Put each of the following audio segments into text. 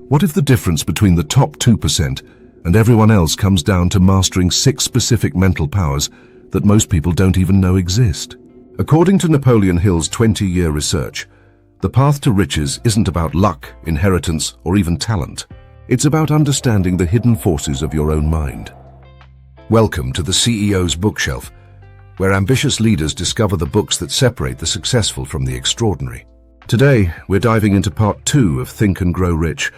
What if the difference between the top 2% and everyone else comes down to mastering 6 specific mental powers that most people don't even know exist? According to Napoleon Hill's 20-year research, the path to riches isn't about luck, inheritance, or even talent. It's about understanding the hidden forces of your own mind. Welcome to the CEO's Bookshelf, where ambitious leaders discover the books that separate the successful from the extraordinary. Today, we're diving into part 2 of Think and Grow Rich,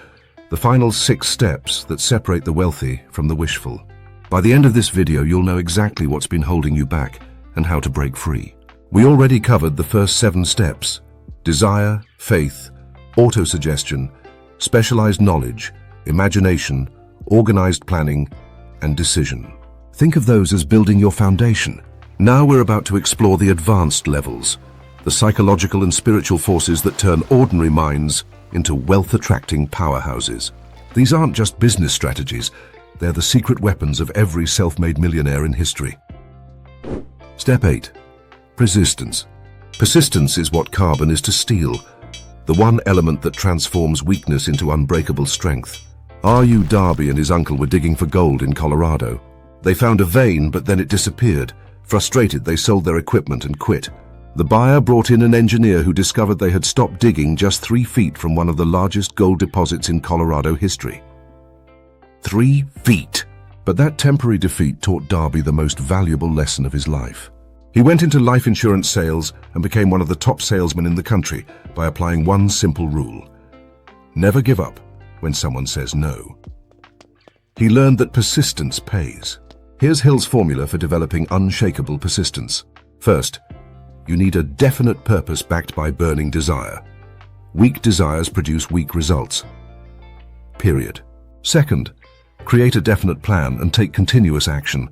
the final 6 steps that separate the wealthy from the wishful. By the end of this video, you'll know exactly what's been holding you back and how to break free. We already covered the first 7 steps: desire, faith, autosuggestion, specialized knowledge, imagination, organized planning, and decision. Think of those as building your foundation. Now we're about to explore the advanced levels, the psychological and spiritual forces that turn ordinary minds into wealth-attracting powerhouses. These aren't just business strategies, they're the secret weapons of every self-made millionaire in history. Step 8. Persistence. Persistence is what carbon is to steel, the one element that transforms weakness into unbreakable strength. R.U. Darby and his uncle were digging for gold in Colorado. They found a vein, but then it disappeared. Frustrated, they sold their equipment and quit. The buyer brought in an engineer who discovered they had stopped digging just 3 feet from one of the largest gold deposits in Colorado history. 3 feet! But that temporary defeat taught Darby the most valuable lesson of his life. He went into life insurance sales and became one of the top salesmen in the country by applying one simple rule: never give up when someone says no. He learned that persistence pays. Here's Hill's formula for developing unshakable persistence. First, you need a definite purpose backed by burning desire. Weak desires produce weak results. Period. Second, create a definite plan and take continuous action.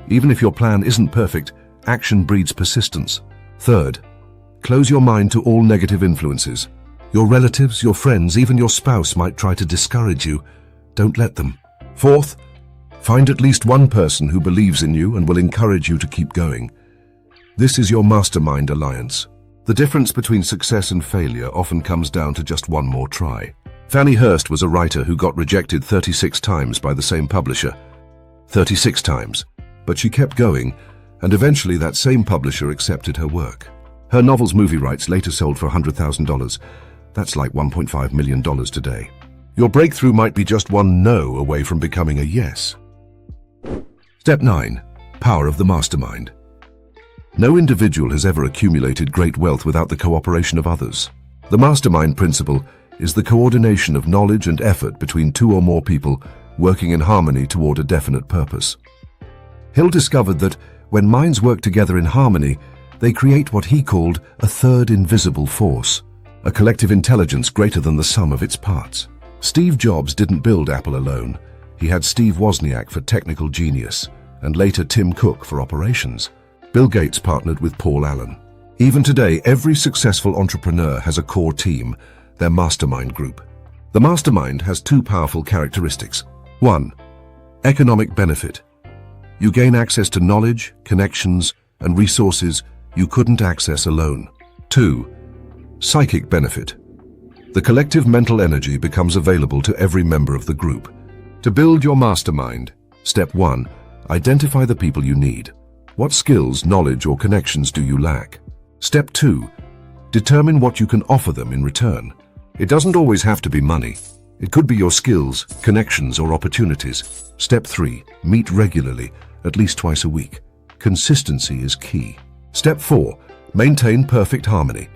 Even if your plan isn't perfect, action breeds persistence. Third, close your mind to all negative influences. Your relatives, your friends, even your spouse might try to discourage you. Don't let them. Fourth, find at least one person who believes in you and will encourage you to keep going. This is your mastermind alliance. The difference between success and failure often comes down to just one more try. Fannie Hurst was a writer who got rejected 36 times by the same publisher. 36 times. But she kept going, and eventually that same publisher accepted her work. Her novel's movie rights later sold for $100,000. That's like $1.5 million today. Your breakthrough might be just one no away from becoming a yes. Step 9. Power of the mastermind. No individual has ever accumulated great wealth without the cooperation of others. The mastermind principle is the coordination of knowledge and effort between 2 or more people working in harmony toward a definite purpose. Hill discovered that when minds work together in harmony, they create what he called a third invisible force, a collective intelligence greater than the sum of its parts. Steve Jobs didn't build Apple alone. He had Steve Wozniak for technical genius, and later Tim Cook for operations. Bill Gates partnered with Paul Allen. Even today, every successful entrepreneur has a core team, their mastermind group. The mastermind has 2 powerful characteristics. 1. Economic benefit. You gain access to knowledge, connections, and resources you couldn't access alone. 2. Psychic benefit. The collective mental energy becomes available to every member of the group. To build your mastermind, Step 1. Identify the people you need. What skills, knowledge, or connections do you lack? Step 2. Determine what you can offer them in return. It doesn't always have to be money. It could be your skills, connections, or opportunities. Step 3. Meet regularly, at least twice a week. Consistency is key. Step 4. Maintain perfect harmony.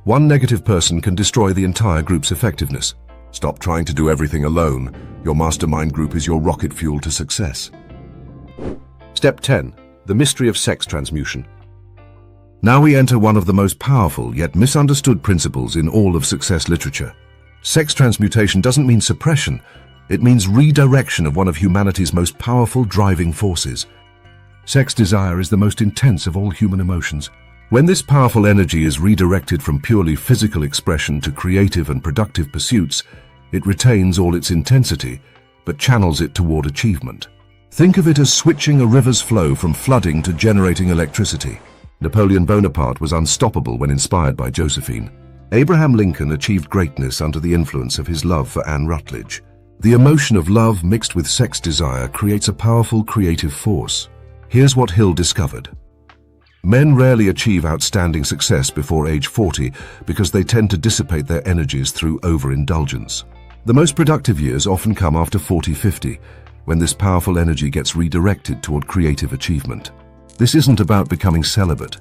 One negative person can destroy the entire group's effectiveness. Stop trying to do everything alone. Your mastermind group is your rocket fuel to success. Step 10. The mystery of sex transmutation. Now we enter one of the most powerful yet misunderstood principles in all of success literature. Sex transmutation doesn't mean suppression. It means redirection of one of humanity's most powerful driving forces. Sex desire is the most intense of all human emotions. When this powerful energy is redirected from purely physical expression to creative and productive pursuits, it retains all its intensity, but channels it toward achievement. Think of it as switching a river's flow from flooding to generating electricity. Napoleon Bonaparte was unstoppable when inspired by Josephine. Abraham Lincoln achieved greatness under the influence of his love for Anne Rutledge. The emotion of love mixed with sex desire creates a powerful creative force. Here's what Hill discovered. Men rarely achieve outstanding success before age 40 because they tend to dissipate their energies through overindulgence. The most productive years often come after 40-50, when this powerful energy gets redirected toward creative achievement. This isn't about becoming celibate.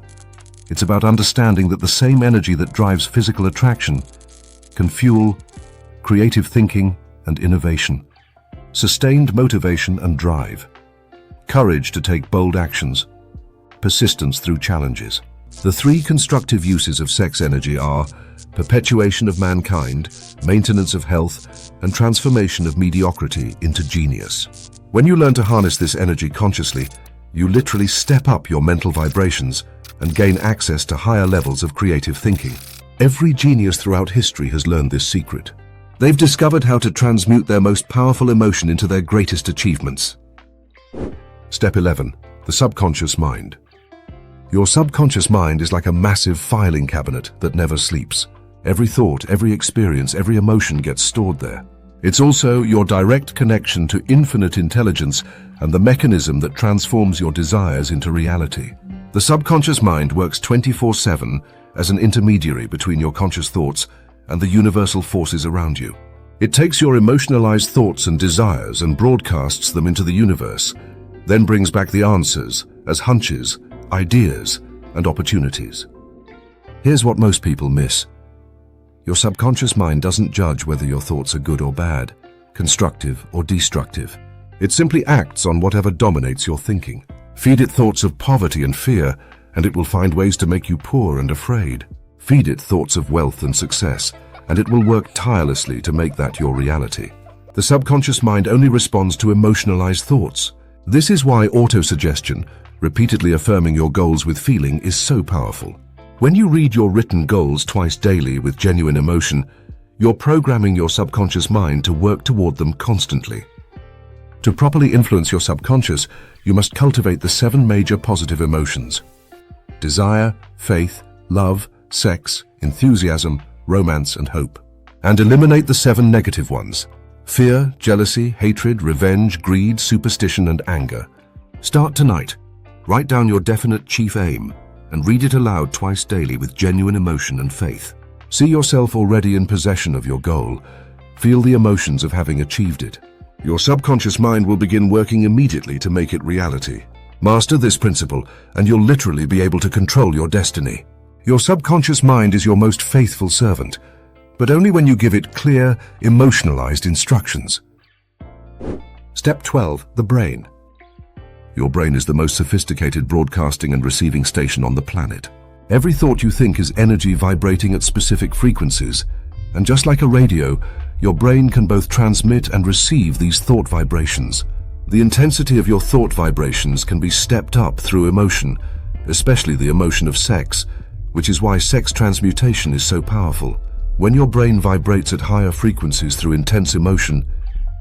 It's about understanding that the same energy that drives physical attraction can fuel creative thinking and innovation, sustained motivation and drive, courage to take bold actions, persistence through challenges. The three constructive uses of sex energy are perpetuation of mankind, maintenance of health, and transformation of mediocrity into genius. When you learn to harness this energy consciously, you literally step up your mental vibrations and gain access to higher levels of creative thinking. Every genius throughout history has learned this secret. They've discovered how to transmute their most powerful emotion into their greatest achievements. Step 11. The subconscious mind. Your subconscious mind is like a massive filing cabinet that never sleeps. Every thought, every experience, every emotion gets stored there. It's also your direct connection to infinite intelligence and the mechanism that transforms your desires into reality. The subconscious mind works 24/7 as an intermediary between your conscious thoughts and the universal forces around you. It takes your emotionalized thoughts and desires and broadcasts them into the universe, then brings back the answers as hunches, ideas, and opportunities. Here's what most people miss. Your subconscious mind doesn't judge whether your thoughts are good or bad, constructive or destructive. It simply acts on whatever dominates your thinking. Feed it thoughts of poverty and fear, and it will find ways to make you poor and afraid. Feed it thoughts of wealth and success, and it will work tirelessly to make that your reality. The subconscious mind only responds to emotionalized thoughts. This is why autosuggestion, repeatedly affirming your goals with feeling, is so powerful. When you read your written goals twice daily with genuine emotion, you're programming your subconscious mind to work toward them constantly. To properly influence your subconscious, you must cultivate the 7 major positive emotions: desire, faith, love, sex, enthusiasm, romance, and hope. And eliminate the 7 negative ones: fear, jealousy, hatred, revenge, greed, superstition, and anger. Start tonight. Write down your definite chief aim and read it aloud twice daily with genuine emotion and faith. See yourself already in possession of your goal. Feel the emotions of having achieved it. Your subconscious mind will begin working immediately to make it reality. Master this principle, and you'll literally be able to control your destiny. Your subconscious mind is your most faithful servant, but only when you give it clear, emotionalized instructions. Step 12. The brain. Your brain is the most sophisticated broadcasting and receiving station on the planet. Every thought you think is energy vibrating at specific frequencies, and just like a radio, your brain can both transmit and receive these thought vibrations. The intensity of your thought vibrations can be stepped up through emotion, especially the emotion of sex, which is why sex transmutation is so powerful. When your brain vibrates at higher frequencies through intense emotion,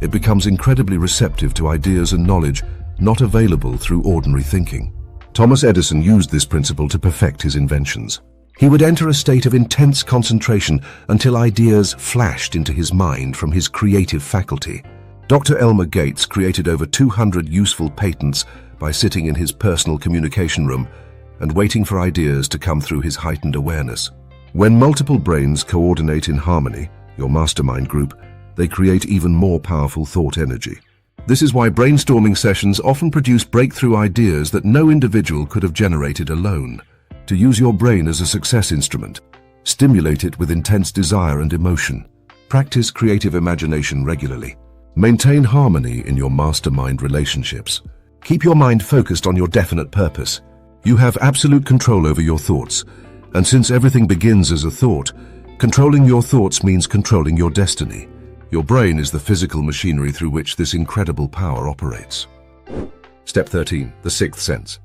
it becomes incredibly receptive to ideas and knowledge not available through ordinary thinking. Thomas Edison used this principle to perfect his inventions. He would enter a state of intense concentration until ideas flashed into his mind from his creative faculty. Dr. Elmer Gates created over 200 useful patents by sitting in his personal communication room and waiting for ideas to come through his heightened awareness. When multiple brains coordinate in harmony, your mastermind group, they create even more powerful thought energy. This is why brainstorming sessions often produce breakthrough ideas that no individual could have generated alone. To use your brain as a success instrument, stimulate it with intense desire and emotion. Practice creative imagination regularly. Maintain harmony in your mastermind relationships. Keep your mind focused on your definite purpose. You have absolute control over your thoughts, and since everything begins as a thought, controlling your thoughts means controlling your destiny. Your brain is the physical machinery through which this incredible power operates. Step 13. The sixth sense.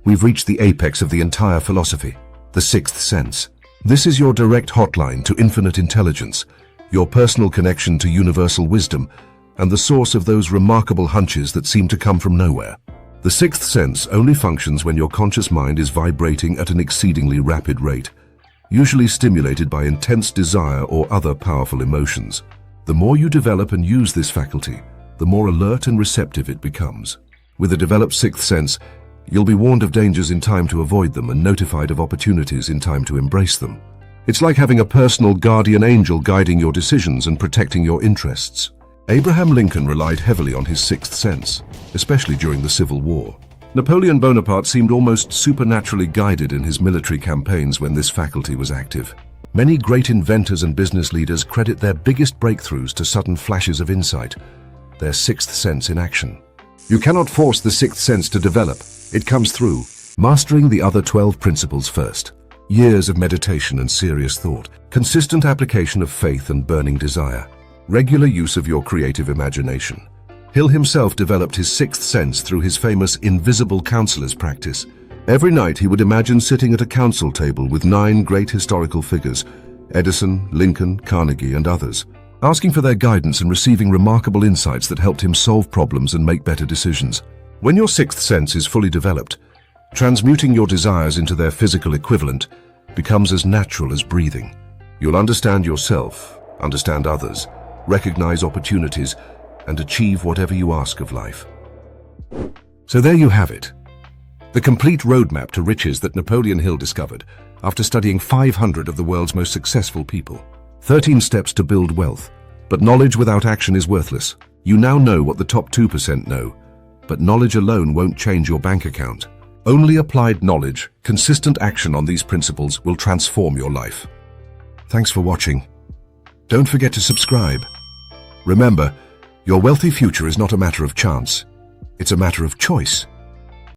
We've reached the apex of the entire philosophy, the sixth sense. This is your direct hotline to infinite intelligence, your personal connection to universal wisdom, and the source of those remarkable hunches that seem to come from nowhere. The sixth sense only functions when your conscious mind is vibrating at an exceedingly rapid rate. usually stimulated by intense desire or other powerful emotions. The more you develop and use this faculty, the more alert and receptive it becomes. With a developed sixth sense, you'll be warned of dangers in time to avoid them and notified of opportunities in time to embrace them. It's like having a personal guardian angel guiding your decisions and protecting your interests. Abraham Lincoln relied heavily on his sixth sense, especially during the Civil War. Napoleon Bonaparte seemed almost supernaturally guided in his military campaigns when this faculty was active. Many great inventors and business leaders credit their biggest breakthroughs to sudden flashes of insight, their sixth sense in action. You cannot force the sixth sense to develop. It comes through. Mastering the other 12 principles first. Years of meditation and serious thought, consistent application of faith and burning desire, regular use of your creative imagination. Hill himself developed his sixth sense through his famous invisible counselor's practice. Every night he would imagine sitting at a council table with 9 great historical figures, Edison, Lincoln, Carnegie, and others, asking for their guidance and receiving remarkable insights that helped him solve problems and make better decisions. When your sixth sense is fully developed, transmuting your desires into their physical equivalent becomes as natural as breathing. You'll understand yourself, understand others, recognize opportunities, and achieve whatever you ask of life. So there you have it. The complete roadmap to riches that Napoleon Hill discovered after studying 500 of the world's most successful people. 13 steps to build wealth. But knowledge without action is worthless. You now know what the top 2% know, but knowledge alone won't change your bank account. Only applied knowledge, consistent action on these principles will transform your life. Thanks for watching. Don't forget to subscribe. Remember, your wealthy future is not a matter of chance. It's a matter of choice.